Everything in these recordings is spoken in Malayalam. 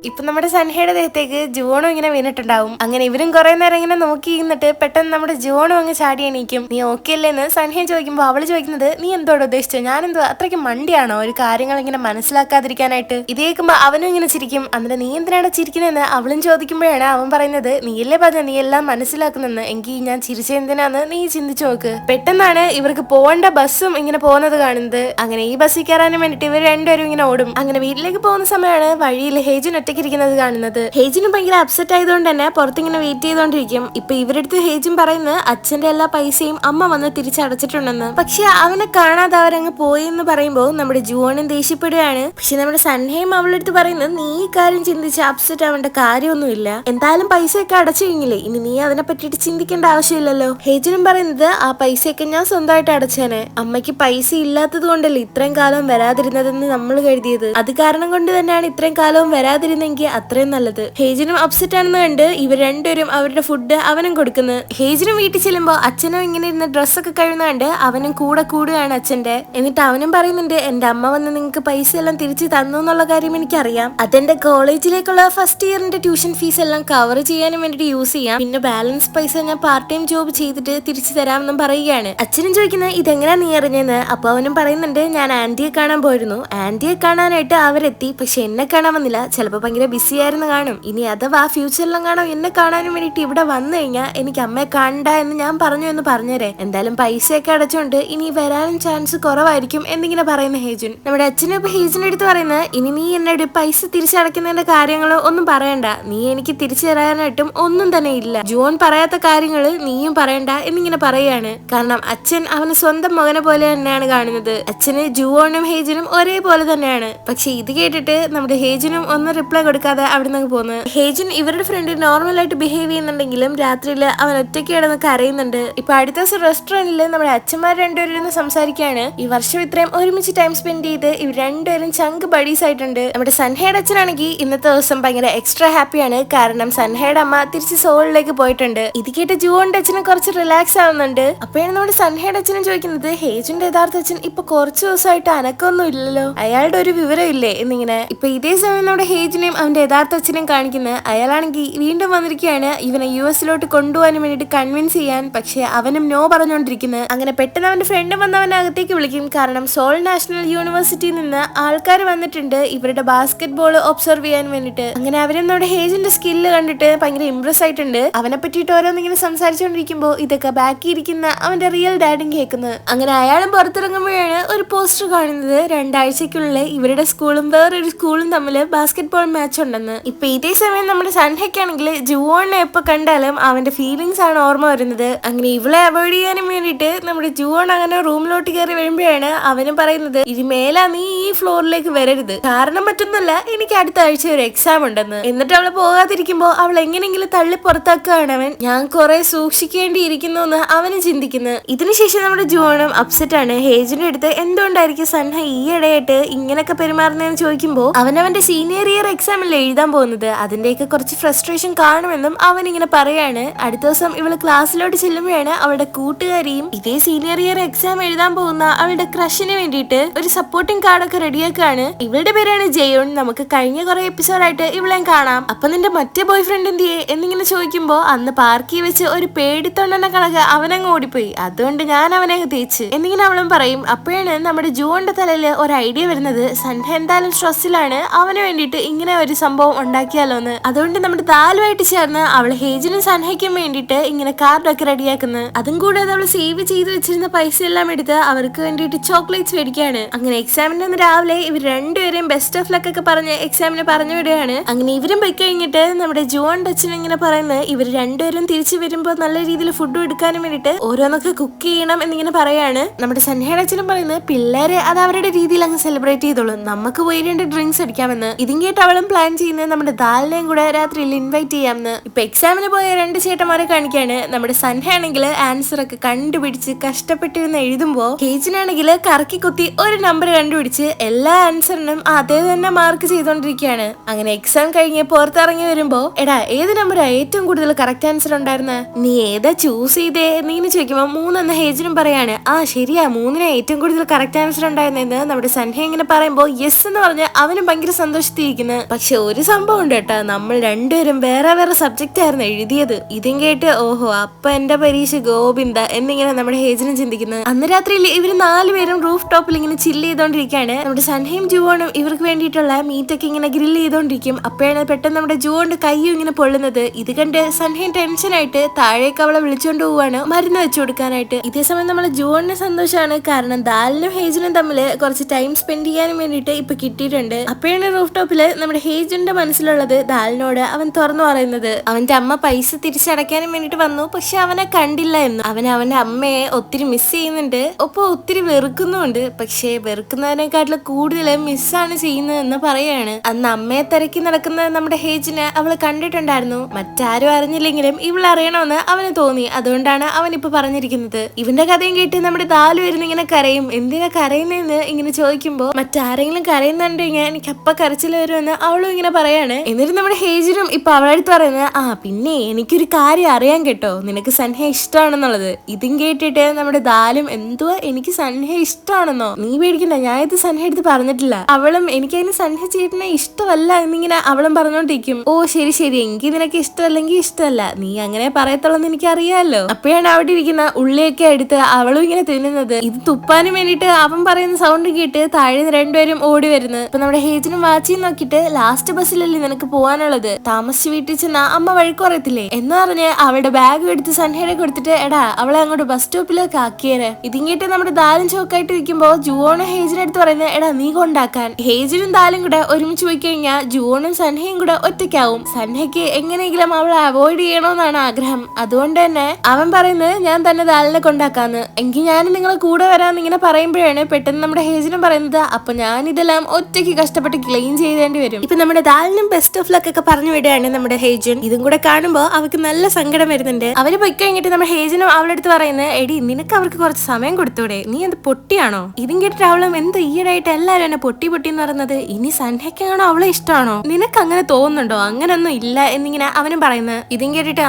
ഇപ്പൊ നമ്മുടെ സൻഹയുടെ ദേഹത്തേക്ക് ജോണും ഇങ്ങനെ വീണിട്ടുണ്ടാവും. അങ്ങനെ ഇവരും കുറെ നേരം ഇങ്ങനെ നോക്കി ഇരുന്നിട്ട് പെട്ടെന്ന് നമ്മുടെ ജോണും അങ്ങ് ചാടി എണീക്കും. നീ ഓക്കെ അല്ലേന്ന് സൻഹയെ ചോദിക്കുമ്പോ അവള് ചോദിക്കുന്നത്, നീ എന്തോടെ ഉദ്ദേശിച്ചത്? ഞാനെന്തോ അത്രയ്ക്ക് മണ്ടിയാണോ ഒരു കാര്യങ്ങൾ ഇങ്ങനെ മനസ്സിലാക്കാതിരിക്കാനായിട്ട്? ഇത് കേൾക്കുമ്പോ അവനും ഇങ്ങനെ ചിരിക്കും. എന്നിട്ട് നീ എന്തിനാണ് ചിരിക്കുന്നതെന്ന് അവളും ചോദിക്കുമ്പോഴാണ് അവൻ പറയുന്നത്, നീയല്ലേ പറഞ്ഞ നീ എല്ലാം മനസ്സിലാക്കുന്നെന്ന്, എങ്കിൽ ഞാൻ ചിരിച്ചെന്തിനാന്ന് നീ ചിന്തിച്ചു നോക്ക്. പെട്ടെന്നാണ് ഇവർക്ക് പോകേണ്ട ബസ്സും ഇങ്ങനെ പോകുന്നത് കാണുന്നത്. അങ്ങനെ ഈ ബസ്സിൽ കയറാനും വേണ്ടിട്ട് ഇവർ രണ്ടുപേരും ഇങ്ങനെ ഓടും. അങ്ങനെ വീട്ടിലേക്ക് പോകുന്ന സമയമാണ് വഴിയിൽ ഹേജൻ ഒറ്റയ്ക്കിരിക്കുന്നത് കാണുന്നത്. ഹേജനും ഭയങ്കര അപ്സെറ്റ് ആയതുകൊണ്ട് തന്നെ പുറത്തിങ്ങനെ വെയിറ്റ് ചെയ്തോണ്ടിരിക്കും. ഇപ്പൊ ഇവരടുത്ത് ഹേജൻ പറയുന്നത് അച്ഛന്റെ എല്ലാ പൈസയും അമ്മ വന്ന് തിരിച്ചടച്ചിട്ടുണ്ടെന്ന്. പക്ഷെ അവനെ കാണാതെ അവരങ്ങ് പോയി എന്ന് പറയുമ്പോൾ നമ്മുടെ ജുവോണും ദേഷ്യപ്പെടുകയാണ്. പക്ഷെ നമ്മുടെ സൻഹയും അവളുടെ അടുത്ത് പറയുന്നത്, നീ ഈ കാര്യം ചിന്തിച്ച് അപ്സെറ്റ് ആവേണ്ട കാര്യമൊന്നുമില്ല, എന്തായാലും പൈസയൊക്കെ അടച്ചു കഴിഞ്ഞില്ലേ, ഇനി നീ അതിനെ പറ്റിയിട്ട് ചിന്തിക്കേണ്ട ആവശ്യമില്ലല്ലോ. ഹേജനും പറയുന്നത്, ആ പൈസയൊക്കെ ഞാൻ സ്വന്തമായിട്ട് അടച്ചേനെ, അമ്മയ്ക്ക് പൈസ ഇല്ലാത്തത് കൊണ്ടല്ലേ ഇത്രയും കാലം വരാതിരുന്നതെന്ന് നമ്മൾ കരുതിയത്, അത് കാരണം കൊണ്ട് തന്നെയാണ് ഇത്രയും കാലവും വരാതിരുന്നെങ്കിൽ അത്രയും നല്ലത്. ഹേജനും അപ്സെറ്റ് ആണെന്ന് കണ്ട് ഇവർ രണ്ടുപേരും അവരുടെ ഫുഡ് അവനും കൊടുക്കുന്നു. ഹേജനും വീട്ടിൽ ചെല്ലുമ്പോൾ അച്ഛനും ഇങ്ങനെ ഇരുന്ന് ഡ്രസ്സൊക്കെ കഴിയുന്ന കണ്ട് അവനും കൂടെ കൂടുകയാണ് അച്ഛന്റെ. എന്നിട്ട് അവനും പറയുന്നുണ്ട്, എന്റെ അമ്മ വന്ന് നിങ്ങൾക്ക് പൈസ എല്ലാം തിരിച്ചു തന്നു എന്നുള്ള കാര്യം എനിക്കറിയാം, അതെന്റെ കോളേജിലേക്കുള്ള ഫസ്റ്റ് ഇയറിന്റെ ട്യൂഷൻ ഫീസ് എല്ലാം കവർ ചെയ്യാനും വേണ്ടിട്ട് യൂസ് ചെയ്യാം, പിന്നെ ബാലൻസ് പൈസ ഞാൻ പാർട്ട് ടൈം ജോബ് ചെയ്തിട്ട് തിരിച്ചു തരാമെന്നും പറയുകയാണ്. അച്ഛനും ചോദിക്കുന്നത്, ഇതെങ്ങനെയാ നീ അറിഞ്ഞെന്ന്. അപ്പൊ അവനും പറയുന്നുണ്ട്, ഞാൻ ആന്റിയെ കാണാൻ പോയിരുന്നു, ആന്റിയെ കാണാനായിട്ട് അവരെത്തി, പക്ഷെ എന്നെ കാണാൻ വന്നില്ല, ചിലപ്പോൾ ഭയങ്കര ബിസി ആയിരുന്നു കാണും, ഇനി അഥവാ ഫ്യൂച്ചറിലും കാണാം എന്നെ കാണാനും വേണ്ടിട്ട് ഇവിടെ വന്നു കഴിഞ്ഞാൽ എനിക്ക് അമ്മയെ കാണണ്ട എന്ന് ഞാൻ പറഞ്ഞു എന്ന് പറഞ്ഞേരെ, എന്തായാലും പൈസയൊക്കെ അടച്ചോണ്ട് ഇനി വരാനും ചാൻസ് കുറവായിരിക്കും എന്നിങ്ങനെ പറയുന്ന ഹേജുൻ. നമ്മുടെ അച്ഛനും ഇപ്പൊ ഹേജുന്റെ അടുത്ത് പറയുന്നത്, ഇനി നീ എന്നോട് പൈസ തിരിച്ചടക്കുന്നതിന്റെ കാര്യങ്ങളോ ഒന്നും പറയണ്ട, നീ എനിക്ക് തിരിച്ചു തരാനായിട്ടും ഒന്നും തന്നെ ഇല്ല, ജോൺ പറയാത്ത കാര്യങ്ങള് നീയും പറയണ്ട എന്നിങ്ങനെ പറയുകയാണ്. കാരണം അച്ഛൻ അവന് സ്വന്തം മകനെ പോലെ തന്നെയാണ് കാണുന്നത്. അച്ഛന് ജുവോണും ഹേജനും ഒരേപോലെ തന്നെയാണ്. പക്ഷെ ഇത് കേട്ടിട്ട് നമ്മുടെ ഹേജനും ഒന്നും റിപ്ലൈ കൊടുക്കാതെ അവിടെ നിന്ന് പോകുന്നു. ഹേജൻ ഇവരുടെ ഫ്രണ്ട് നോർമൽ ആയിട്ട് ബിഹേവ് ചെയ്യുന്നുണ്ടെങ്കിലും രാത്രിയിൽ അവൻ ഒറ്റയ്ക്ക് കിടന്ന് കരയുന്നുണ്ട്. ഇപ്പൊ അടുത്ത ദിവസം റെസ്റ്റോറന്റിൽ നമ്മുടെ അച്ഛന്മാർ രണ്ടുപേരും സംസാരിക്കുകയാണ്. ഈ വർഷം ഇത്രയും ഒരുമിച്ച് ടൈം സ്പെൻഡ് ചെയ്ത് ഇവർ രണ്ടുപേരും ചങ്ക് ബഡീസ് ആയിട്ടുണ്ട്. നമ്മുടെ സൻഹയുടെ അച്ഛനാണെങ്കിൽ ഇന്നത്തെ ദിവസം ഭയങ്കര എക്സ്ട്രാ ഹാപ്പിയാണ്. കാരണം സൻഹയുടെ അമ്മ തിരിച്ച് സോളിലേക്ക് പോയിട്ടുണ്ട്. ഇത് കേട്ട് ജുവോന്റെ അച്ഛന് കുറച്ച് റിലാക്സ് ആവുന്നുണ്ട്. അപ്പോഴാണ് നമ്മുടെ സൻഹയുടെ അച്ഛനും ചോദിക്കുന്നത്, ഹേജന്റെ യഥാർത്ഥ അച്ഛൻ ഇപ്പൊ കുറച്ചു ദിവസമായിട്ട് അനക്കൊന്നും ഇല്ലല്ലോ, അയാളുടെ ഒരു വിവരം ഇല്ലേ എന്നിങ്ങനെ. ഇപ്പൊ ഇതേ സമയം നമ്മുടെ ഹേജിനെയും അവന്റെ യഥാർത്ഥ അച്ഛനെയും കാണിക്കുന്നത്, അയാളാണെങ്കിൽ വീണ്ടും വന്നിരിക്കുകയാണ് ഇവനെ US കൊണ്ടുപോകാൻ വേണ്ടിട്ട് കൺവിൻസ് ചെയ്യാൻ. പക്ഷെ അവനും നോ പറഞ്ഞുകൊണ്ടിരിക്കുന്നത്. അങ്ങനെ പെട്ടെന്ന് അവന്റെ ഫ്രണ്ട് വന്ന് അവനെ അകത്തേക്ക് വിളിക്കും. കാരണം സോൾ നാഷണൽ യൂണിവേഴ്സിറ്റിയിൽ നിന്ന് ആൾക്കാർ വന്നിട്ടുണ്ട് ഇവരുടെ ബാസ്കറ്റ് ബോൾ ഒബ്സർവ് ചെയ്യാൻ വേണ്ടിട്ട്. അങ്ങനെ അവരും നമ്മുടെ ഹേജിന്റെ സ്കില്ല് കണ്ടിട്ട് ഭയങ്കര ഇംപ്രസ് ആയിട്ടുണ്ട്. അവനെ പറ്റിയിട്ട് ഓരോന്നിങ്ങനെ സംസാരിച്ചുകൊണ്ടിരിക്കുമ്പോൾ ഇതൊക്കെ ബാക്കി ഇരിക്കുന്ന അവന്റെ റിയൽ ഡാഡും കേൾക്കുന്നത്. അങ്ങനെ അയാളും പുറത്തിറങ്ങുമ്പോഴാണ് ഒരു പോസ്റ്റർ കാണുന്നത്, 2 ആഴ്ചക്കുള്ളിൽ ഇവരുടെ സ്കൂളും വേറൊരു സ്കൂളും തമ്മിൽ ബാസ്കറ്റ് ബോൾ മാച്ച് ഉണ്ടെന്ന്. ഇപ്പൊ ഇതേ സമയം നമ്മുടെ സൻഹയ്ക്കാണെങ്കിൽ ജുവോണിനെ എപ്പോ കണ്ടാലും അവന്റെ ഫീലിങ്സ് ആണ് ഓർമ്മ വരുന്നത്. അങ്ങനെ ഇവളെ അവോയ്ഡ് ചെയ്യാനും വേണ്ടിയിട്ട് നമ്മുടെ ജുവോൺ അങ്ങനെ റൂമിലോട്ട് കയറി വരുമ്പോഴാണ് അവനും പറയുന്നത്, ഇനി മേലാ നീ ഈ ഫ്ലോറിലേക്ക് വരരുത്, കാരണം പറ്റുന്നില്ല, എനിക്ക് അടുത്ത ആഴ്ച ഒരു എക്സാം ഉണ്ടെന്ന്. എന്നിട്ട് അവളെ പോകാതിരിക്കുമ്പോ അവൾ എങ്ങനെയെങ്കിലും തള്ളി പുറത്താക്കുകയാണ് അവൻ. ഞാൻ കുറെ സൂക്ഷിക്കേണ്ടിയിരിക്കുന്നു എന്ന് അവന് ചിന്തിക്കുന്നു. ഇതിനുശേഷം നമ്മുടെ ജുവോണും അപ്സെറ്റ് ആണ്. ഹേജിന്റെ അടുത്ത് എന്തുകൊണ്ടായിരിക്കും സൻഹ ഈ ഇടയായിട്ട് ഇങ്ങനെയൊക്കെ പെരുമാറുന്നതെന്ന് ചോദിക്കുമ്പോൾ അവന്റെ സീനിയർ ഇയർ എക്സാമിൽ എഴുതാൻ പോകുന്നത്, അതിന്റെയൊക്കെ കുറച്ച് ഫ്രസ്ട്രേഷൻ കാണുമെന്നും അവൻ ഇങ്ങനെ പറയാണ്. അടുത്ത ദിവസം ഇവള് ക്ലാസ്സിലോട്ട് ചെല്ലുമ്പോഴാണ് അവളുടെ കൂട്ടുകാരിയും ഇതേ സീനിയർ ഇയർ എക്സാം എഴുതാൻ പോകുന്ന അവളുടെ ക്രഷിന് വേണ്ടിയിട്ട് ഒരു സപ്പോർട്ടിംഗ് കാർഡൊക്കെ റെഡിയാക്കാണ്. ഇവളുടെ പേരാണ് ജയോൺ. നമുക്ക് കഴിഞ്ഞ കുറെ എപ്പിസോഡായിട്ട് ഇവളെ കാണാം. അപ്പൊ നിന്റെ മറ്റേ ബോയ് ഫ്രണ്ട് എന്തിയെ എന്നിങ്ങനെ ചോദിക്കുമ്പോ, അന്ന് പാർക്കിൽ വെച്ച് ഒരു പേടിത്തൊണ്ടെന്ന കണക്ക് അവനങ്ങ് ഓടിപ്പോയി, അതുകൊണ്ട് ഞാൻ അവനെ തേച്ച് എന്നിങ്ങനെ അവളും പറയും. അപ്പോഴാണ് നമ്മുടെ ജോണിന്റെ തലയിൽ ഒരു ഐഡിയ വരുന്നത്, സൻഹ എന്തായാലും സ്ട്രെസ്സിലാണ്, അവന് വേണ്ടിയിട്ട് ഇങ്ങനെ ഒരു സംഭവം ഉണ്ടാക്കിയാലോന്ന്. അതുകൊണ്ട് നമ്മുടെ താലുമായിട്ട് ചേർന്ന് അവൾ ഹേജിനും സൻഹയ്ക്കും വേണ്ടിയിട്ട് ഇങ്ങനെ കാർഡൊക്കെ റെഡിയാക്കുന്നത്. അതും കൂടാതെ അവൾ സേവ് ചെയ്ത് വെച്ചിരുന്ന പൈസ എല്ലാം എടുത്ത് അവർക്ക് വേണ്ടിയിട്ട് ചോക്ലേറ്റ്സ് മേടിക്കുകയാണ്. അങ്ങനെ എക്സാമിന്റെ അന്ന് രാവിലെ ഇവർ രണ്ടുപേരെയും ബെസ്റ്റ് ഓഫ് ലക്ക് ഒക്കെ പറഞ്ഞ് എക്സാമിന് പറഞ്ഞു വിടുകയാണ്. അങ്ങനെ ഇവരും പോയി കഴിഞ്ഞിട്ട് നമ്മുടെ ജോണിന്റെ അച്ഛൻ ഇങ്ങനെ പറയുന്നത്, ഇവർ രണ്ടുപേരും തിരിച്ചു വരുമ്പോൾ നല്ല രീതിയിൽ ഫുഡ് എടുക്കാനും വേണ്ടിയിട്ട് ഓരോന്നൊക്കെ കുക്ക് ചെയ്യണം എന്നിങ്ങനെ പറയാണ്. നമ്മുടെ സൻഹയുടെ അച്ഛനും പറയുന്നത്, പിള്ളേരെ അത് അവരുടെ രീതിയിൽ അങ്ങ് സെലിബ്രേറ്റ് ചെയ്തോളും, നമുക്ക് പോയി 2 ഡ്രിങ്ക്സ് അടിക്കാമെന്ന്. ഇതും കേട്ട് അവളും പ്ലാൻ ചെയ്യുന്നത് നമ്മുടെ ദാലിനെയും കൂടെ രാത്രിയിൽ ഇൻവൈറ്റ് ചെയ്യാമെന്ന്. ഇപ്പൊ എക്സാമിന് പോയ 2 ചേട്ടന്മാരെ കാണിക്കാണ്. നമ്മുടെ സൻഹ ആണെങ്കിൽ ആൻസർ ഒക്കെ കണ്ടുപിടിച്ച് കഷ്ടപ്പെട്ടിരുന്ന് എഴുതുമ്പോ ഹേജിനാണെങ്കിൽ കറക്കി കുത്തി ഒരു നമ്പർ കണ്ടുപിടിച്ച് എല്ലാ ആൻസറിനും അതേ തന്നെ മാർക്ക് ചെയ്തോണ്ടിരിക്കുകയാണ്. അങ്ങനെ എക്സാം കഴിഞ്ഞ് പുറത്തിറങ്ങി വരുമ്പോ, എടാ ഏത് നമ്പറാ ഏറ്റവും കൂടുതൽ കറക്റ്റ് ആൻസർ ഉണ്ടായിരുന്ന, നീ ഏതാ ചൂസ് ചെയ്തേ നീന്ന് ചോദിക്കുമ്പോ 3 എന്ന ഹേജിനും പറയാണ്, ആ ശരിയാ 3 ഏറ്റവും കൂടുതൽ കറക്റ്റ് ആൻസർ ഉണ്ടായിരുന്നെന്ന് നമ്മുടെ സൻഹ ഇങ്ങനെ പറയുമ്പോ യെസ് എന്ന് പറഞ്ഞ് അവനും ഭയങ്കര സന്തോഷത്തിരിക്കുന്നു. പക്ഷെ ഒരു സംഭവം ഉണ്ട് കേട്ടോ, നമ്മൾ രണ്ടുപേരും വേറെ വേറെ സബ്ജക്റ്റ് ആയിരുന്നു എഴുതിയത്. ഇതും കേട്ട് ഓഹോ അപ്പൊ എന്റെ പരീക്ഷ ഗോവിന്ദ എന്നിങ്ങനെ നമ്മുടെ ഹേജനും ചിന്തിക്കുന്നത്. അന്ന് രാത്രിയിൽ ഇവര് 4 പേരും റൂഫ് ടോപ്പിൽ ഇങ്ങനെ ചില്ല് ചെയ്തോണ്ടിരിക്കുകയാണ്. നമ്മുടെ സൻഹയും ജുവോണും ഇവർക്ക് വേണ്ടിയിട്ടുള്ള മീറ്റൊക്കെ ഇങ്ങനെ ഗ്രില്ല് ചെയ്തോണ്ടിരിക്കും. അപ്പോഴാണ് പെട്ടെന്ന് നമ്മുടെ ജുവോന്റെ കൈയും ഇങ്ങനെ പൊള്ളുന്നത്. ഇത് കണ്ട് സൻഹയും ടെൻഷനായിട്ട് താഴേക്ക് അവളെ വിളിച്ചോണ്ട് പോവാണ് മരുന്ന് വെച്ചു കൊടുക്കാനായിട്ട്. ഇതേ സമയം നമ്മളെ ജുവോണിന് സന്തോഷമാണ്, കാരണം ദാലിനും ഹേജനും തമ്മിൽ കുറച്ച് ടൈം സ്പെൻഡ് ചെയ്യാനും വേണ്ടിയിട്ട് ഇപ്പൊ കിട്ടിയിട്ടുണ്ട്. അപ്പോഴാണ് റൂഫ് ടോപ്പില് നമ്മുടെ ഹേജന്റെ മനസ്സിലുള്ളത് ദാലിനോട് അവൻ തുറന്നു പറയുന്നത് അവന്റെ അമ്മ പൈസ തിരിച്ചടയ്ക്കാനും വേണ്ടിട്ട് വന്നു, പക്ഷെ അവനെ കണ്ടില്ല എന്നും അവന്റെ അമ്മയെ ഒത്തിരി മിസ് ചെയ്യുന്നുണ്ട്, ഒപ്പം ഒത്തിരി വെറുക്കുന്നുണ്ട്. പക്ഷെ വെറുക്കുന്നതിനെക്കാട്ടിലും കൂടുതൽ മിസ്സാണ് ചെയ്യുന്നതെന്ന് പറയാണ്. അന്ന് അമ്മയെ തിരക്കി നടക്കുന്ന നമ്മുടെ ഹേജിനെ അവള് കണ്ടിട്ടുണ്ടായിരുന്നു. മറ്റാരും അറിഞ്ഞില്ലെങ്കിലും ഇവൾ അറിയണമെന്ന് അവന് തോന്നി. അതുകൊണ്ടാണ് അവൻ ഇപ്പൊ പറഞ്ഞിരിക്കുന്നത്. ഇവന്റെ കഥയും കേട്ട് നമ്മുടെ ദാലു വരുന്ന ഇങ്ങനെ കരയും. എന്തിനാ കരയുന്നതെന്ന് ഇങ്ങനെ ചോദിക്കുമ്പോ മറ്റാരെങ്കിലും കരയുന്നുണ്ടെങ്കിൽ എനിക്ക് അപ്പ കരച്ചിൽ വരുമെന്ന് അവളും ഇങ്ങനെ പറയാണ്. എന്നിട്ട് നമ്മുടെ ഹേജിനും ഇപ്പൊ അവളടുത്ത് പറയുന്നത് പിന്നെ എനിക്കൊരു കാര്യം അറിയാൻ കേട്ടോ, നിനക്ക് സൻഹയെ ഇഷ്ടമാണെന്നുള്ളത്. ഇതും കേട്ടിട്ട് നമ്മുടെ ദാലും എന്തുവാ എനിക്ക് സൻഹയെ ഇഷ്ടമാണെന്നോ? നീ പേടിക്കണ്ട, ഞാൻ ഇത് സൻഹ എടുത്ത് പറഞ്ഞിട്ടില്ല. അവളും എനിക്കതിന് സൻഹ ചേട്ടനെ ഇഷ്ടമല്ല എന്നിങ്ങനെ അവളും പറഞ്ഞോണ്ടിരിക്കും. ഓ ശരി ശരി, എനിക്ക് നിനക്ക് ഇഷ്ടമല്ലെങ്കിൽ ഇഷ്ടമല്ല, നീ അങ്ങനെ പറയത്തുള്ളെന്ന് എനിക്ക് അറിയാമല്ലോ. അപ്പോഴാണ് അവിടെ ഇരിക്കുന്ന ഉള്ളിയൊക്കെ എടുത്ത് അവളും ഇങ്ങനെ തിന്നുന്നത്. ഇത് തുപ്പാനും വേണ്ടിട്ട് അവൻ പറയുന്ന സൗണ്ട് കേട്ട് താഴെ രണ്ടുപേരും ഓടി വരുന്നത്. ഇപ്പൊ നമ്മുടെ ഹേജിനും വാച്ചിയും നോക്കിയിട്ട് ലാസ്റ്റ് ബസ്സിലല്ലേ നിനക്ക് പോവാനുള്ളത്, താമസിച്ച് വീട്ടിൽ ചെന്ന അമ്മ വഴക്ക് പറയത്തില്ലേ എന്ന് പറഞ്ഞ് അവളുടെ ബാഗ് എടുത്ത് സൻഹയുടെ കൊടുത്തിട്ട് എടാ അവളെ അങ്ങോട്ട് ബസ് സ്റ്റോപ്പിലേക്ക് ആക്കിയേരെ. ഇതും കേട്ട് നമ്മുടെ ദാലും ചോക്കായിട്ട് ഇരിക്കുമ്പോ ജുവോണും ഹേജിനെ അടുത്ത് പറയുന്നത് എടാ നീ കൊണ്ടാക്കാൻ. ഹേജിനും ദാലും കൂടെ ഒരുമിച്ച് പോയി കഴിഞ്ഞാൽ ജുവോണും സൻഹയും കൂടെ ഒറ്റയ്ക്കാവും. സൻഹയ്ക്ക് എങ്ങനെയെങ്കിലും അവളെ അവോയ്ഡ് ചെയ്യണമെന്നാണ് ആഗ്രഹം. അതുകൊണ്ട് തന്നെ അവൻ പറയുന്നത് ഞാൻ തന്നെ ദാലിനെ കൊണ്ടാക്കാന്ന്, എങ്കിൽ ഞാൻ നിങ്ങളെ കൂടെ വരാന്ന് ഇങ്ങനെ പറയുമ്പോഴാണ് പെട്ടെന്ന് നമ്മുടെ ഹേജിനും പറയുന്നത് അപ്പൊ ഞാൻ ഇതെല്ലാം ഒറ്റയ്ക്ക് കഷ്ടപ്പെട്ട് ക്ലീൻ ചെയ്തേണ്ടി വരും. ഇപ്പൊ നമ്മുടെ ദാലിനും ബെസ്റ്റ് ഓഫ് ലക്ക് ഒക്കെ പറഞ്ഞു വിടുകയാണ് നമ്മുടെ ഹേജൻ. ഇതും കൂടെ കാണുമ്പോ അവർക്ക് നല്ല സങ്കടം വരുന്നുണ്ട്. അവര് പോയി കഴിഞ്ഞിട്ട് നമ്മുടെ ഹേജനും അവളുടെ അടുത്ത് പറയുന്നത് എടി നിനക്ക് അവർക്ക് കുറച്ച് സമയം കൊടുത്തൂടെ, നീ എന്ത് പൊട്ടിയാണോ? ഇതും കേട്ടിട്ട് അവളും എന്ത് ഈയിടായിട്ട് എല്ലാരും എന്നെ പൊട്ടി പൊട്ടി എന്ന് പറയുന്നത്, ഇനി സൻഹയ്ക്കാണോ അവളെ ഇഷ്ടമാണോ? നിനക്ക് അങ്ങനെ തോന്നുന്നുണ്ടോ? അങ്ങനൊന്നും ഇല്ല എന്നിങ്ങനെ അവനും പറയുന്നത്. ഇതും കേട്ടിട്ട്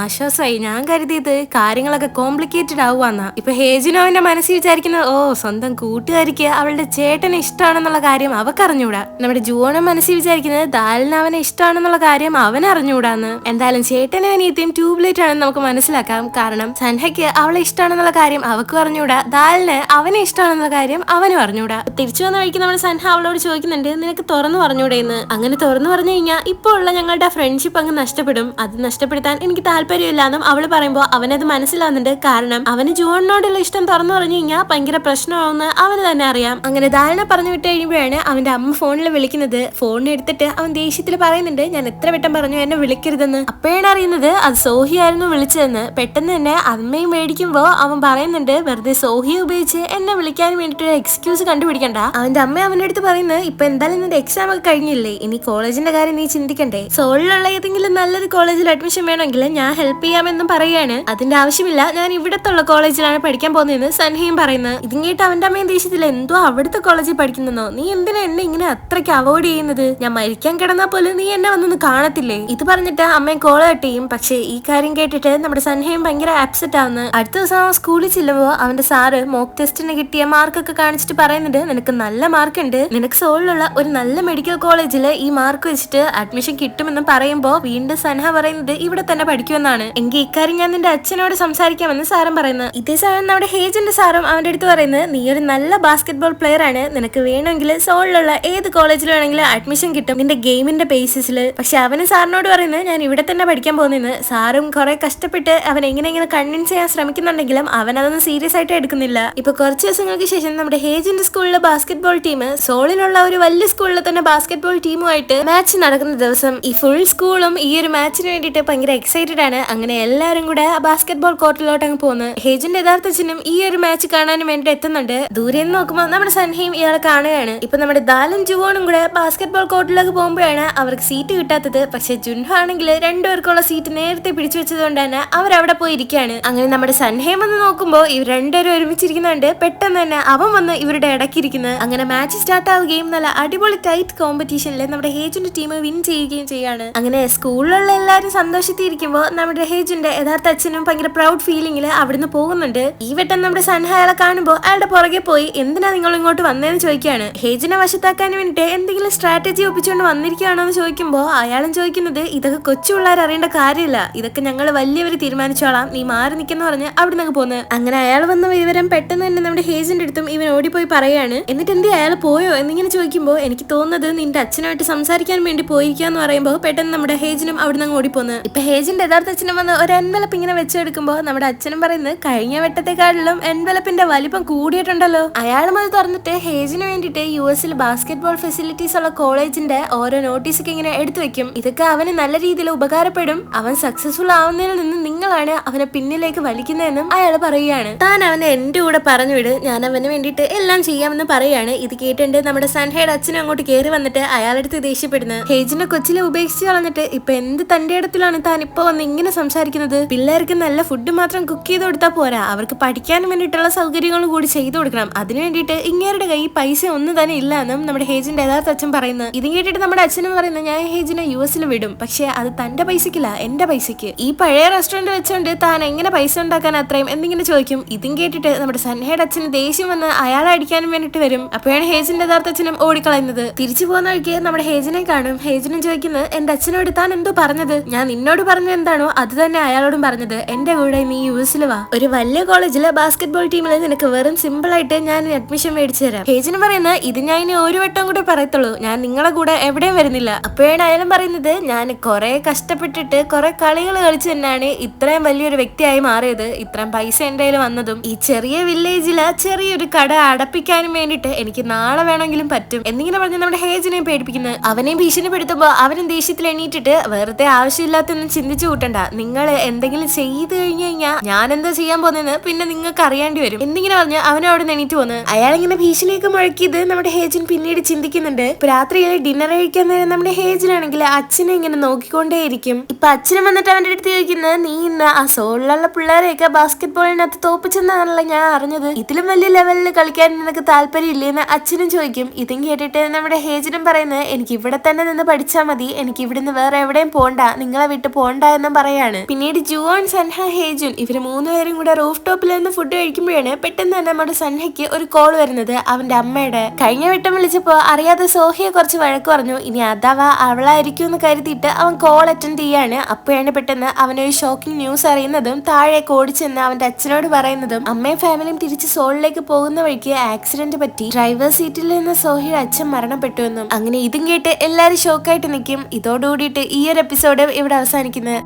ആശ്വാസമായി, ഞാൻ കരുതിയത് കാര്യങ്ങളൊക്കെ കോംപ്ലിക്കേറ്റഡ് ആവുകയെന്നാ. ഇപ്പൊ ഹേജിനും അവന്റെ മനസ്സിൽ വിചാരിക്കുന്നത് ഓ സ്വന്തം കൂട്ടുകാരിക്ക് അവളുടെ ചേട്ടനെ ഇഷ്ടമാണെന്നുള്ള കാര്യം അവക്ക് അറിഞ്ഞൂടാ. നമ്മുടെ ജുവോണും മനസ്സിൽ വിചാരിക്കുന്നത് ദാലിന് അവനെ ഇഷ്ടമാണെന്നുള്ള കാര്യം അവൻ അറിഞ്ഞൂടാന്ന്. എന്തായാലും ചേട്ടനും അനിയത്തിയും ട്യൂബ്ലൈറ്റ് ആണെന്ന് നമുക്ക് മനസ്സിലാക്കാം. കാരണം സൻഹയ്ക്ക് അവളെ ഇഷ്ടമാണെന്നുള്ള കാര്യം അവക്കും അറിഞ്ഞൂടാ, ദാലിന് അവനെ ഇഷ്ടമാണെന്നുള്ള കാര്യം അവനും അറിഞ്ഞൂടാ. തിരിച്ചു വന്ന വഴിക്ക് നമ്മുടെ സൻഹ അവളോട് ചോദിക്കുന്നുണ്ട് നിനക്ക് തുറന്നു പറഞ്ഞൂടെ എന്ന്. അങ്ങനെ തുറന്നു പറഞ്ഞു കഴിഞ്ഞാൽ ഇപ്പോൾ ഉള്ള ഞങ്ങളുടെ ഫ്രണ്ട്ഷിപ്പ് അങ്ങ് നഷ്ടപ്പെടും, അത് നഷ്ടപ്പെടുത്താൻ എനിക്ക് താല്പര്യമില്ലാന്നും അവള് പറയുമ്പോൾ അവനത് മനസ്സിലാവുന്നുണ്ട്. കാരണം അവന് ജുവോണിനോടുള്ള ഇഷ്ടം തുറന്നു പറഞ്ഞു കഴിഞ്ഞാൽ ഭയങ്കര പ്രശ്നമാവുമെന്ന് അവന് തന്നെ അറിയാം. അങ്ങനെ ദാലിനെ പറഞ്ഞു വിട്ട് കഴിയുമ്പോഴാണ് അവന്റെ അമ്മ ഫോണിൽ വിളിക്കുന്നത്. ഫോൺ എടുത്തിട്ട് അവൻ ദേഷ്യത്തിൽ പറയുന്നുണ്ട് ഞാൻ എത്ര വട്ടം പറഞ്ഞു എന്നെ വിളിക്കരുതെന്ന്. അപ്പോഴാണ് അറിയുന്നത് അത് സോഹി ആയിരുന്നു വിളിച്ചതെന്ന്. പെട്ടെന്ന് തന്നെ അമ്മയും മേടിക്കുമ്പോ അവൻ പറയുന്നുണ്ട് വെറുതെ സോഹിയെ ഉപയോഗിച്ച് എന്നെ വിളിക്കാൻ വേണ്ടിട്ട് എക്സ്ക്യൂസ് കണ്ടുപിടിക്കണ്ട. അവന്റെ അമ്മ അവന്റെ അടുത്ത് പറയുന്നത് ഇപ്പൊ എന്തായാലും നിന്റെ എക്സാം ഒക്കെ കഴിഞ്ഞില്ലേ, ഇനി കോളേജിന്റെ കാര്യം നീ ചിന്തിക്കണ്ടേ, സോളിലുള്ള ഏതെങ്കിലും നല്ലൊരു കോളേജിൽ അഡ്മിഷൻ വേണമെങ്കിൽ ഞാൻ ഹെൽപ്പ് ചെയ്യാമെന്നും പറയാണ്. അതിന്റെ ആവശ്യമില്ല, ഞാൻ ഇവിടത്തുള്ള കോളേജിലാണ് പഠിക്കാൻ പോകുന്നതെന്ന് സൻഹയും പറയുന്നത്. ഇതും കേട്ട് അവന്റെ അമ്മയും ദേഷ്യത്തില്ല, എന്തോ അവിടുത്തെ കോളേജിൽ പഠിക്കുന്നോ, നീ എന്തിനാ എന്നെ ഇങ്ങനെ അത്രയ്ക്ക് അവോയ്ഡ് ചെയ്യുന്നത്, ഞാൻ മരിക്കാൻ കിടന്നാൽ പോലും നീ എന്നെ വന്നൊന്ന് കാണത്തില്ലേ. ഇത് പറഞ്ഞിട്ട് അമ്മയും കോള് കട്ട് ചെയ്യും. പക്ഷെ ഈ കാര്യം കേട്ടിട്ട് നമ്മുടെ സൻഹയും ഭയങ്കര അപ്സെറ്റ് ആവുന്നു. അടുത്ത ദിവസം അവൻ സ്കൂളിൽ ചെല്ലുമ്പോ അവന്റെ സാറ് മോക്ക് ടെസ്റ്റിന് കിട്ടിയ മാർക്കൊക്കെ കാണിച്ചിട്ട് പറയുന്നുണ്ട് നിനക്ക് നല്ല മാർക്ക് ഉണ്ട്, നിനക്ക് സോളിലുള്ള ഒരു നല്ല മെഡിക്കൽ കോളേജിൽ ഈ മാർക്ക് വെച്ചിട്ട് അഡ്മിഷൻ കിട്ടുമെന്ന് പറയുമ്പോ വീണ്ടും സൻഹ പറയുന്നത് ഇവിടെ തന്നെ പഠിക്കുമെന്നാണ്. എങ്കിൽ ഇക്കാര്യം ഞാൻ നിന്റെ അച്ഛനോട് സംസാരിക്കാമെന്ന് സാറും പറയുന്നത്. ഇതേ സമയം നമ്മുടെ ഹേജന്റെ സാറും അവന്റെ അടുത്ത് പറയുന്നത് നീ ഒരു നല്ല ബാസ്കറ്റ്ബോൾ പ്ലെയർ ആണ്, നിനക്ക് വേണമെങ്കിൽ സോളിലുള്ള ഏത് കോളേജിൽ വേണമെങ്കിലും അഡ്മിഷൻ കിട്ടും നിന്റെ ഗെയിമിന്റെ ബേസിസിൽ. പക്ഷെ അവന് സാറിനോട് പറയുന്നത് ഞാൻ ഇവിടെ തന്നെ പഠിക്കാൻ പോകുന്നെന്ന്. സാറും കുറെ കഷ്ടപ്പെട്ട് അവൻ എങ്ങനെ കൺവിൻസ് ചെയ്യാൻ ശ്രമിക്കുന്നുണ്ടെങ്കിലും അവൻ അതൊന്നും സീരിയസ് ആയിട്ട് എടുക്കുന്നില്ല. ഇപ്പൊ കുറച്ച് ദിവസങ്ങൾക്ക് ശേഷം നമ്മുടെ ഹേജന്റെ സ്കൂളിലെ ബാസ്കറ്റ്ബോൾ ടീം സോളിലുള്ള ഒരു വലിയ സ്കൂളിൽ തന്നെ ബാസ്കറ്റ്ബോൾ ടീമുമായിട്ട് മാച്ച് നടക്കുന്ന ദിവസം ഈ ഫുൾ സ്കൂളും ഈ ഒരു മാച്ചിന് വേണ്ടിയിട്ട് ഭയങ്കര എക്സൈറ്റഡ് ആണ്. അങ്ങനെ എല്ലാവരും കൂടെ ബാസ്കറ്റ്ബോൾ കോർട്ടിലോട്ട് അങ്ങ് പോകുന്നു. ഹേജന്റെ യഥാർത്ഥ അച്ഛനും ഈ ഒരു മാച്ച് കാണാനും വേണ്ടി എത്തുന്നുണ്ട്. ദൂരെ നിന്ന് നോക്കുമ്പോൾ നമ്മുടെ സൻഹയും ഇയാളെ കാണുകയാണ്. ഇപ്പൊ നമ്മുടെ ദാലും ജുവോണും കൂടെ ബാസ്കറ്റ്ബോൾ കോർട്ടിലേക്ക് പോകുമ്പോഴാണ് അവർക്ക് സീറ്റ് കിട്ടാത്തത്. പക്ഷെ ജുൻഹ ആണെങ്കിൽ രണ്ടുപേർക്കുള്ള സീറ്റ് നേരത്തെ പിടിച്ചു വെച്ചത് കൊണ്ട് തന്നെ അവരവിടെ പോയി ഇരിക്കുകയാണ്. അങ്ങനെ നമ്മുടെ സൻഹയും വന്ന് നോക്കുമ്പോൾ ഇവർ രണ്ടുപേരും ഒരുമിച്ചിരിക്കുന്നുണ്ട്. പെട്ടെന്ന് തന്നെ അവൻ വന്ന് ഇവരുടെ ഇടയ്ക്കിരിക്കുന്നത്. അങ്ങനെ മാച്ച് സ്റ്റാർട്ട് ആവുകയും നല്ല അടിപൊളി ടൈറ്റ് കോമ്പറ്റീഷനിൽ നമ്മുടെ ഹേജന്റെ ടീം വിൻ ചെയ്യുകയും ചെയ്യാണ്. അങ്ങനെ സ്കൂളിലുള്ള എല്ലാവരും സന്തോഷത്തിരിക്കുമ്പോൾ നമ്മുടെ ഹേജന്റെ യഥാർത്ഥ അച്ഛനും ഭയങ്കര പ്രൗഡ് ഫീലിംഗിൽ അവിടുന്ന് പോകുന്നുണ്ട്. ഈ വട്ടം നമ്മുടെ സൻഹ അയാളെ കാണുമ്പോൾ അയാളുടെ പുറകെ പോയി എന്തിനാ നിങ്ങൾ ഇങ്ങോട്ട് വന്നതെന്ന് ചോദിക്കുകയാണ്. ഹേജിനെ വശത്താക്കാൻ വേണ്ടിട്ട് എന്തെങ്കിലും സ്ട്രാറ്റജി ഒപ്പിച്ചുകൊണ്ട് വന്നിരിക്കുകയാണോ എന്ന് ചോദിക്കുമ്പോൾ അയാളും ചോദിക്കുന്നത് ഇതൊക്കെ കൊച്ചു പിള്ളേർ അറിയേണ്ട കാര്യമില്ല, ഇതൊക്കെ ഞങ്ങൾ വലിയവര് തീരുമാനിച്ചോളാം, നീ മാറി നിൽക്കുന്ന പറഞ്ഞ് അവിടെ നിന്ന് പോകുന്നത്. അങ്ങനെ അയാൾ വന്ന വിവരം പെട്ടെന്ന് തന്നെ നമ്മുടെ ഹേജിന്റെ അടുത്തും ഇവൻ ഓടിപ്പോയി പറയാണ്. എന്നിട്ട് എന്ത് അയാൾ പോയോ എന്നിങ്ങനെ ചോദിക്കുമ്പോൾ എനിക്ക് തോന്നുന്നത് നിന്റെ അച്ഛനുമായിട്ട് സംസാരിക്കാൻ വേണ്ടി പോയിരിക്കാന്ന് പറയുമ്പോൾ പെട്ടെന്ന് നമ്മുടെ ഹേജിനും അവിടെ നിന്ന് ഓടിപ്പോന്ന്. ഇപ്പൊ ഹേജിന്റെ യഥാർത്ഥ അച്ഛനും വന്ന് ഒരു എൻവലപ്പ് ഇങ്ങനെ വെച്ചെടുക്കുമ്പോൾ നമ്മുടെ അച്ഛനും പറയുന്നത് കഴിഞ്ഞ വെട്ടത്തെക്കാളിലും എൻവലപ്പിന്റെ വലിപ്പം കൂടിയിട്ടുണ്ടല്ലോ. അയാളും അത് തുറന്നിട്ട് ഹേജിന് വേണ്ടിയിട്ട് US ബാസ്കറ്റ്ബോൾ ഫെസിലിറ്റീസ് ഉള്ള കോളേജിന്റെ ഓരോ നോട്ടീസൊക്കെ ഇങ്ങനെ എടുത്തു വെക്കും. ഇതൊക്കെ അവന് നല്ല രീതിയിൽ ഉപകാരപ്പെടും, അവൻ സക്സസ്ഫുൾ ആവുന്നതിൽ നിന്ന് നിങ്ങളാണ് അവനെ പിന്നിലേക്ക് വലിക്കുന്നതെന്നും അയാൾ പറയുകയാണ്. താൻ അവനെ എന്റെ കൂടെ പറഞ്ഞു വിട്, ഞാൻ അവന് വേണ്ടിയിട്ട് എല്ലാം ചെയ്യാമെന്ന് പറയാണ്. ഇത് കേട്ടിട്ട് നമ്മുടെ സൻഹയുടെ അച്ഛനും അങ്ങോട്ട് കയറി വന്നിട്ട് അയാളടുത്ത് ദേഷ്യപ്പെടുന്നത്. ഹേജിനെ കൊച്ചിലെ ഉപേക്ഷിച്ച് കളഞ്ഞിട്ട് ഇപ്പൊ എന്ത് തന്റെ ഇടത്തിലാണ് താൻ ഇപ്പൊ വന്ന് ഇങ്ങനെ സംസാരിക്കുന്നത്? പിള്ളേർക്ക് നല്ല ഫുഡ് മാത്രം കുക്ക് ചെയ്ത് കൊടുത്താൽ പോരാ, അവർക്ക് പഠിക്കാനും വേണ്ടിയിട്ടുള്ള സൗകര്യങ്ങളും കൂടി ചെയ്തു കൊടുക്കണം. അതിനു വേണ്ടിയിട്ട് ഇങ്ങേരുടെ കൈ പൈസ ഒന്നും തന്നെ ഇല്ല എന്നും നമ്മുടെ ഹേജിന്റെ യഥാർത്ഥ അച്ഛൻ പറയുന്നത്. ഇത് കേട്ടിട്ട് നമ്മുടെ അച്ഛനും പറയുന്നത് ഞാൻ ഹേജിനെ US വിടും, പക്ഷെ അത് തന്റെ പൈസക്കില്ല, എന്റെ പൈസക്ക്. ഈ പഴയ റെസ്റ്റോറന്റ് വെച്ചോണ്ട് താൻ എങ്ങനെ പൈസ ഉണ്ടാക്കാൻ അത്രയും എന്നിങ്ങനെ ചോദിക്കും. ഇതും കേട്ടിട്ട് നമ്മുടെ സൻഹയുടെ അച്ഛന് ദേഷ്യം വന്ന് അയാളെ അടിക്കാനും വേണ്ടിട്ട് വരും. അപ്പോഴാണ് ഹേജിന്റെ യഥാർത്ഥ അച്ഛനും ഓടിക്കളയുന്നത്. തിരിച്ചു പോകുന്ന വഴിക്ക് നമ്മുടെ ഹേജിനെ കാണും. ഹേജിനും ചോദിക്കുന്നത് എന്റെ അച്ഛനോട് താൻ എന്തോ പറഞ്ഞത്? ഞാൻ നിന്നോട് പറഞ്ഞത് എന്താണോ അത് തന്നെ അയാളോടും പറഞ്ഞത്, എന്റെ കൂടെ നീ US വാ, ഒരു വലിയ കോളേജിലെ ബാസ്കറ്റ്ബോൾ ടീമിൽ നിനക്ക് വെറും സിമ്പിൾ ആയിട്ട് ഞാൻ അഡ്മിഷൻ മേടിച്ചു തരാം. ഹേജിന് പറയുന്നത് ഇത് ഞാൻ ഇനി ഒരു വട്ടം കൂടെ പറയത്തുള്ളൂ, ഞാൻ നിങ്ങളെ കൂടെ എവിടെയും വരുന്നില്ല. അപ്പോഴാണ് അയാളും പറയുന്നത് ഞാൻ കുറെ കഷ്ടപ്പെട്ടിട്ട് കുറെ കളികൾ കളിച്ച് തന്നെയാണ് ഇത്രയും വലിയൊരു വ്യക്തിയായി മാറിയത്, ഇത്രയും പൈസ എന്റെ കയ്യിൽ വന്നതും ഈ ചെറിയ വില്ലേജിലെ ചെറിയൊരു കട അടപ്പിക്കാനും വേണ്ടിട്ട് എനിക്ക് നാളെ വേണമെങ്കിലും പറ്റും എന്നിങ്ങനെ പറഞ്ഞ് നമ്മുടെ ഹേജിനെ പേടിപ്പിക്കുന്നത്. അവനെയും ഭീഷണിപ്പെടുത്തുമ്പോ അവനും ദേഷ്യത്തിൽ എണീറ്റിട്ട് വെറുതെ ആവശ്യമില്ലാത്തൊന്നും ചിന്തിച്ചു കൂട്ടണ്ട, നിങ്ങൾ എന്തെങ്കിലും ചെയ്തു കഴിഞ്ഞു കഴിഞ്ഞാൽ ഞാൻ എന്താ ചെയ്യാൻ പോകുന്നതെന്ന് പിന്നെ നിങ്ങൾക്ക് അറിയേണ്ടി വരും എന്നിങ്ങനെ പറഞ്ഞ് അവനും അവിടെ എണീറ്റ് പോന്ന്. അയാളിങ്ങനെ ഭീഷണിയൊക്കെ മുഴക്കിയത് നമ്മുടെ ഹേജിൻ പിന്നീട് ചിന്തിക്കുന്നുണ്ട്. രാത്രിയിൽ ഡിന്നർ കഴിക്കാൻ നേരം നമ്മുടെ ഹേജിനാണെങ്കിൽ അച്ഛനെ ഇങ്ങനെ നോക്കിക്കൊണ്ടേയിരിക്കും. ഇപ്പൊ അച്ഛനും വന്നിട്ട് അവന്റെ അടുത്ത് ചോദിക്കുന്നത് നീ ഇന്ന് ആ സോളിലുള്ള പിള്ളേരെയൊക്കെ ബാസ്കറ്റ്ബോളിനകത്ത് തോപ്പിച്ചെന്നാണല്ലോ ഞാൻ അറിഞ്ഞത്, ഇതിലും വലിയ ലെവലിൽ കളിക്കാൻ നിനക്ക് താല്പര്യം ഇല്ലേന്ന് അച്ഛനും ചോദിക്കും. ഇതും കേട്ടിട്ട് നമ്മുടെ ഹേജിനും പറയുന്നത് എനിക്ക് ഇവിടെ തന്നെ നിന്ന് പഠിച്ചാൽ മതി, എനിക്ക് ഇവിടുന്ന് വേറെ എവിടെയും പോണ്ട, നിങ്ങളെ വിട്ട് പോണ്ട എന്നും പറയാണ്. പിന്നീട് ജുവോൺ, സൻഹ, ഹേജുൻ ഇവര് മൂന്നുപേരും കൂടെ റൂഫ് ടോപ്പിൽ നിന്ന് ഫുഡ് കഴിക്കുമ്പോഴാണ് പെട്ടെന്ന് തന്നെ നമ്മുടെ സൻഹയ്ക്ക് ഒരു കോൾ വരുന്നത് അവന്റെ അമ്മയുടെ. കഴിഞ്ഞ വട്ടം വിളിച്ചപ്പോ അറിയാതെ സോഹിയെ കുറച്ച് വഴക്ക് പറഞ്ഞു, ഇനി അഥവാ അവളായിരിക്കും എന്ന് കരുതിയിട്ട് അവൻ കോൾ അറ്റൻഡ് ചെയ്യാണ്. അപ്പോഴാണ് പെട്ടെന്ന് അവനൊരു ഷോക്കിംഗ് ന്യൂസ് അറിയുന്നതും താഴേക്ക് ഓടിച്ചെന്ന് അവന്റെ അച്ഛനോട് പറയുന്നതും അമ്മയും ഫാമിലിയും തിരിച്ച് സോളിലേക്ക് പോകുന്ന വഴിക്ക് ആക്സിഡന്റ് പറ്റി ഡ്രൈവർ സീറ്റിൽ നിന്ന് സോഹിയുടെ അച്ഛൻ മരണപ്പെട്ടു എന്നും. അങ്ങനെ ഇതും കേട്ട് എല്ലാരും ഷോക്കായിട്ട് നിൽക്കും. ഇതോടുകൂടിയിട്ട് ഈ ഒരു എപ്പിസോഡ് ഇവിടെ അവസാനിക്കുന്നത്.